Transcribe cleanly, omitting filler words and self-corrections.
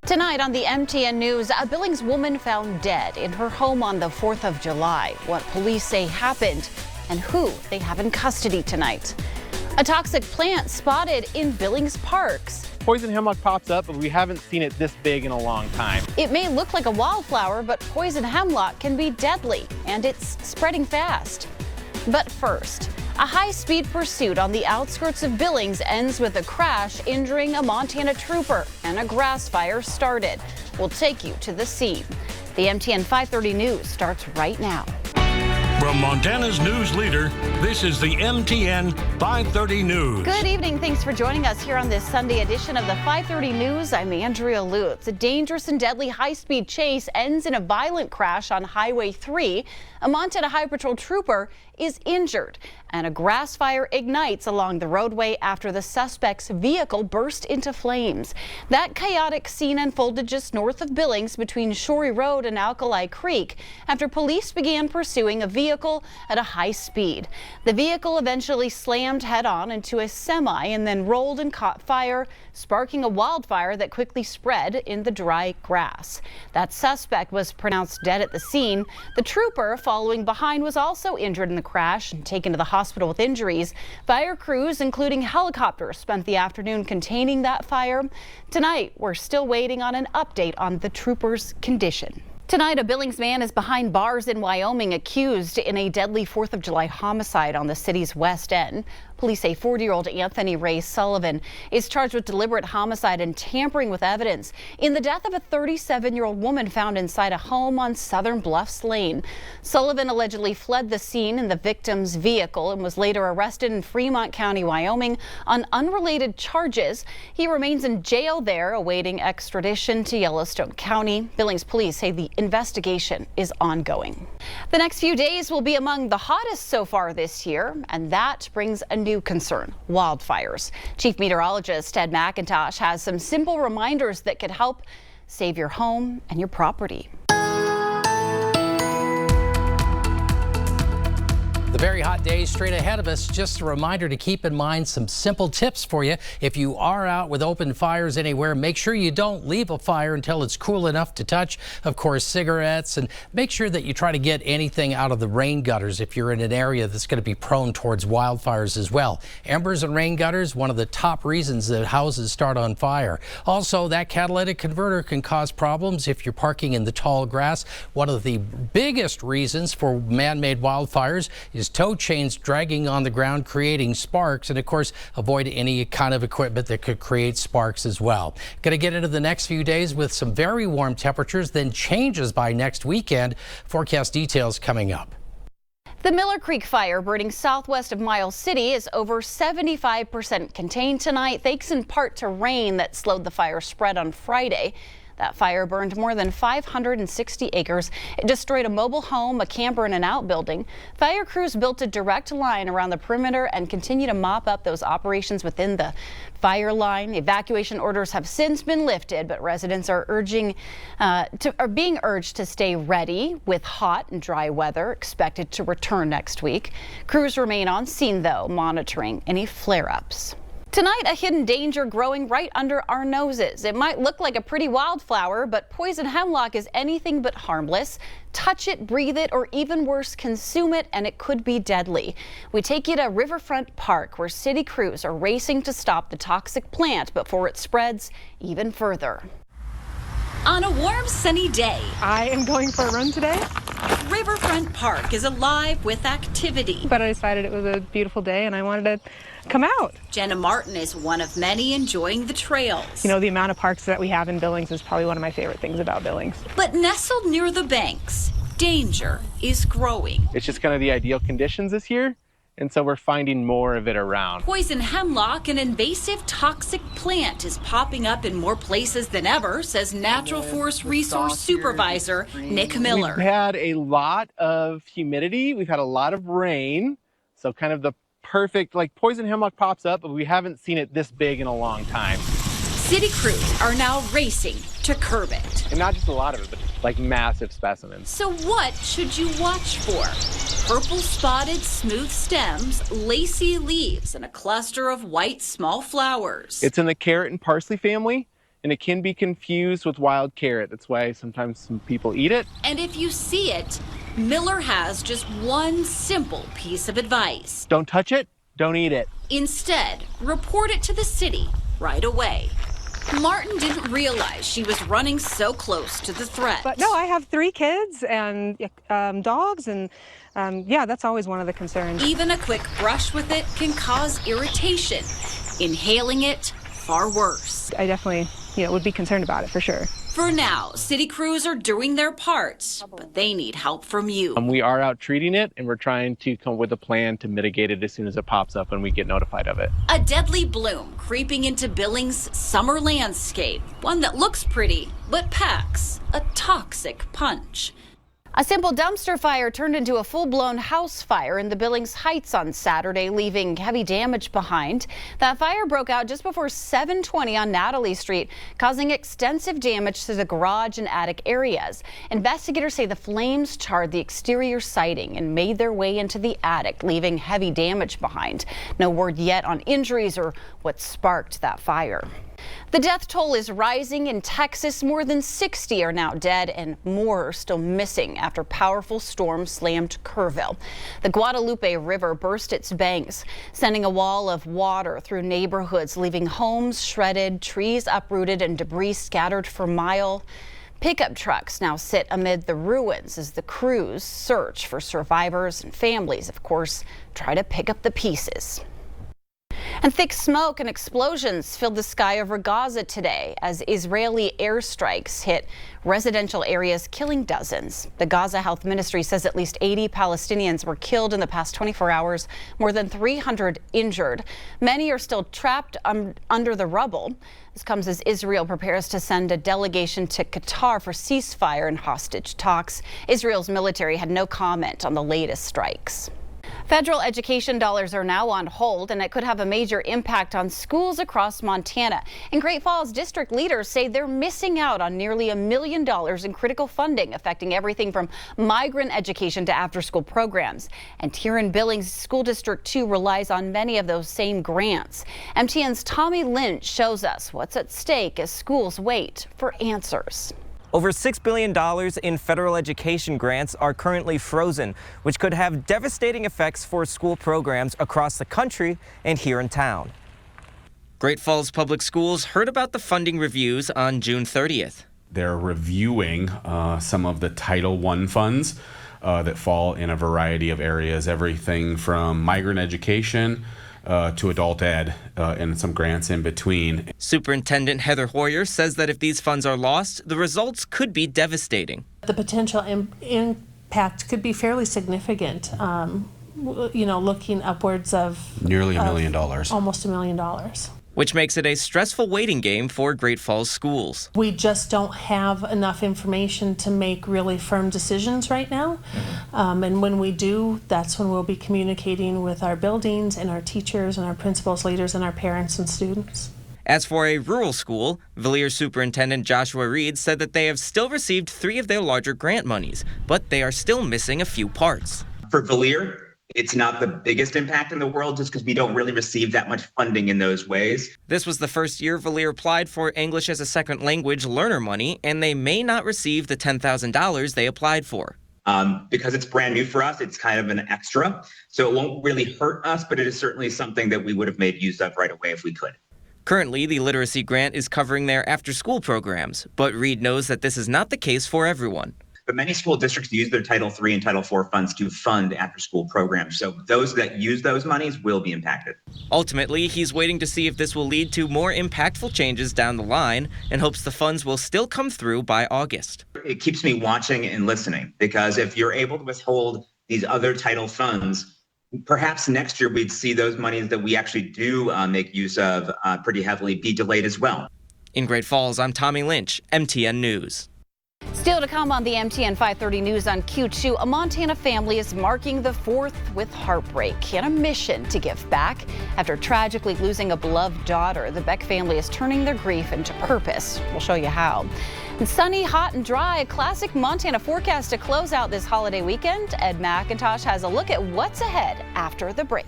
Tonight on the MTN News, a Billings woman found dead in her home on the 4th of July. What police say happened and who they have in custody tonight. A toxic plant spotted in Billings parks. Poison hemlock pops up, but we haven't seen it this big in a long time. It may look like a wildflower, but poison hemlock can be deadly, and it's spreading fast. But first, a high-speed pursuit on the outskirts of Billings ends with a crash injuring a Montana trooper, and a grass fire started. We'll take you to the scene. The MTN 530 News starts right now. From Montana's news leader, this is the MTN 530 News. Good evening. Thanks for joining us here on this Sunday edition of the 530 News. I'm Andrea Lutz. A dangerous and deadly high-speed chase ends in a violent crash on Highway 3. A Montana High Patrol trooper is injured, and a grass fire ignites along the roadway after the suspect's vehicle burst into flames. That chaotic scene unfolded just north of Billings between Shorey Road and Alkali Creek after police began pursuing a vehicle at a high speed. The vehicle eventually slammed head-on into a semi and then rolled and caught fire, sparking a wildfire that quickly spread in the dry grass. That suspect was pronounced dead at the scene. The trooper following behind was also injured in the crash and taken to the hospital with injuries. Fire crews, including helicopters, spent the afternoon containing that fire. Tonight, we're still waiting on an update on the trooper's condition. Tonight, a Billings man is behind bars in Wyoming accused in a deadly 4th of July homicide on the city's west end. Police say 40-year-old Anthony Ray Sullivan is charged with deliberate homicide and tampering with evidence in the death of a 37-year-old woman found inside a home on Southern Bluffs Lane. Sullivan allegedly fled the scene in the victim's vehicle and was later arrested in Fremont County, Wyoming on unrelated charges. He remains in jail there awaiting extradition to Yellowstone County. Billings police say the investigation is ongoing. The next few days will be among the hottest so far this year, and that brings a new concern: wildfires. Chief Meteorologist Ted McIntosh has some simple reminders that could help save your home and your property. The very hot days straight ahead of us. Just a reminder to keep in mind some simple tips for you. If you are out with open fires anywhere, make sure you don't leave a fire until it's cool enough to touch. Of course, cigarettes, and make sure that you try to get anything out of the rain gutters if you're in an area that's going to be prone towards wildfires as well. Embers and rain gutters, one of the top reasons that houses start on fire. Also, that catalytic converter can cause problems if you're parking in the tall grass. One of the biggest reasons for man-made wildfires is tow chains dragging on the ground, creating sparks, and of course avoid any kind of equipment that could create sparks as well. Going to get into the next few days with some very warm temperatures, then changes by next weekend. Forecast details coming up. The Miller Creek fire burning southwest of Miles City is over 75% contained tonight, thanks in part to rain that slowed the fire spread on Friday. That fire burned more than 560 acres. It destroyed a mobile home, a camper, and an outbuilding. Fire crews built a direct line around the perimeter and continue to mop up those operations within the fire line. Evacuation orders have since been lifted, but residents are being urged to stay ready with hot and dry weather expected to return next week. Crews remain on scene, though, monitoring any flare-ups. Tonight, a hidden danger growing right under our noses. It might look like a pretty wildflower, but poison hemlock is anything but harmless. Touch it, breathe it, or even worse, consume it, and it could be deadly. We take you to Riverfront Park, where city crews are racing to stop the toxic plant before it spreads even further. On a warm, sunny day, I am going for a run today. Riverfront Park is alive with activity. But I decided it was a beautiful day and I wanted to come out. Jenna Martin is one of many enjoying the trails. You know, the amount of parks that we have in Billings is probably one of my favorite things about Billings. But nestled near the banks, danger is growing. It's just kind of the ideal conditions this year, and so we're finding more of it around. Poison hemlock, an invasive toxic plant, is popping up in more places than ever, says Natural Forest Resource Supervisor Nick Miller. We've had a lot of humidity. We've had a lot of rain, so kind of the perfect, like, poison hemlock pops up, but we haven't seen it this big in a long time. City crews are now racing to curb it. And not just a lot of it, but like massive specimens. So what should you watch for? Purple spotted smooth stems, lacy leaves, and a cluster of white small flowers. It's in the carrot and parsley family, and it can be confused with wild carrot. That's why sometimes some people eat it. And if you see it, Miller has just one simple piece of advice. Don't touch it, don't eat it. Instead, report it to the city right away. Martin didn't realize she was running so close to the threat. But no, I have 3 kids and dogs, and yeah, that's always one of the concerns. Even a quick brush with it can cause irritation. Inhaling it, far worse. I definitely, would be concerned about it for sure. For now, city crews are doing their part, but they need help from you. We are out treating it, and we're trying to come up with a plan to mitigate it as soon as it pops up and we get notified of it. A deadly bloom creeping into Billings' summer landscape. One that looks pretty, but packs a toxic punch. A simple dumpster fire turned into a full-blown house fire in the Billings Heights on Saturday, leaving heavy damage behind. That fire broke out just before 7:20 on Natalie Street, causing extensive damage to the garage and attic areas. Investigators say the flames charred the exterior siding and made their way into the attic, leaving heavy damage behind. No word yet on injuries or what sparked that fire. The death toll is rising in Texas. More than 60 are now dead and more are still missing after powerful storm slammed Kerrville. The Guadalupe River burst its banks, sending a wall of water through neighborhoods, leaving homes shredded, trees uprooted, and debris scattered for miles. Pickup trucks now sit amid the ruins as the crews search for survivors, and families, of course, try to pick up the pieces. And thick smoke and explosions filled the sky over Gaza today as Israeli airstrikes hit residential areas, killing dozens. The Gaza Health Ministry says at least 80 Palestinians were killed in the past 24 hours, more than 300 injured. Many are still trapped under the rubble. This comes as Israel prepares to send a delegation to Qatar for ceasefire and hostage talks. Israel's military had no comment on the latest strikes. Federal education dollars are now on hold, and it could have a major impact on schools across Montana. In Great Falls, district leaders say they're missing out on nearly $1 million in critical funding, affecting everything from migrant education to after-school programs. And here in Billings, School District 2 relies on many of those same grants. MTN's Tommy Lynch shows us what's at stake as schools wait for answers. Over $6 billion in federal education grants are currently frozen, which could have devastating effects for school programs across the country and here in town. Great Falls Public Schools heard about the funding reviews on June 30th. They're reviewing some of the Title I funds that fall in a variety of areas, everything from migrant education to adult ed and some grants in between. Superintendent Heather Hoyer says that if these funds are lost, the results could be devastating. The potential impact could be fairly significant, looking upwards of nearly $1 million. Almost $1 million. Which makes it a stressful waiting game for Great Falls schools. We just don't have enough information to make really firm decisions right now. And when we do, that's when we'll be communicating with our buildings and our teachers and our principals, leaders, and our parents and students. As for a rural school, Villiers Superintendent Joshua Reed said that they have still received 3 of their larger grant monies, but they are still missing a few parts. For Villiers, it's not the biggest impact in the world just because we don't really receive that much funding in those ways. This was the first year Villiers applied for English as a second language learner money, and they may not receive the $10,000 they applied for. Because it's brand new for us, it's kind of an extra. So it won't really hurt us, but it is certainly something that we would have made use of right away if we could. Currently, the literacy grant is covering their after-school programs, but Reed knows that this is not the case for everyone. But many school districts use their Title III and Title IV funds to fund after-school programs. So those that use those monies will be impacted. Ultimately, he's waiting to see if this will lead to more impactful changes down the line and hopes the funds will still come through by August. It keeps me watching and listening, because if you're able to withhold these other title funds, perhaps next year we'd see those monies that we actually do make use of pretty heavily be delayed as well. In Great Falls, I'm Tommy Lynch, MTN News. Still to come on the MTN 530 News on Q2, a Montana family is marking the 4th with heartbreak and a mission to give back. After tragically losing a beloved daughter, the Beck family is turning their grief into purpose. We'll show you how. And sunny, hot, and dry, a classic Montana forecast to close out this holiday weekend. Ed McIntosh has a look at what's ahead after the break.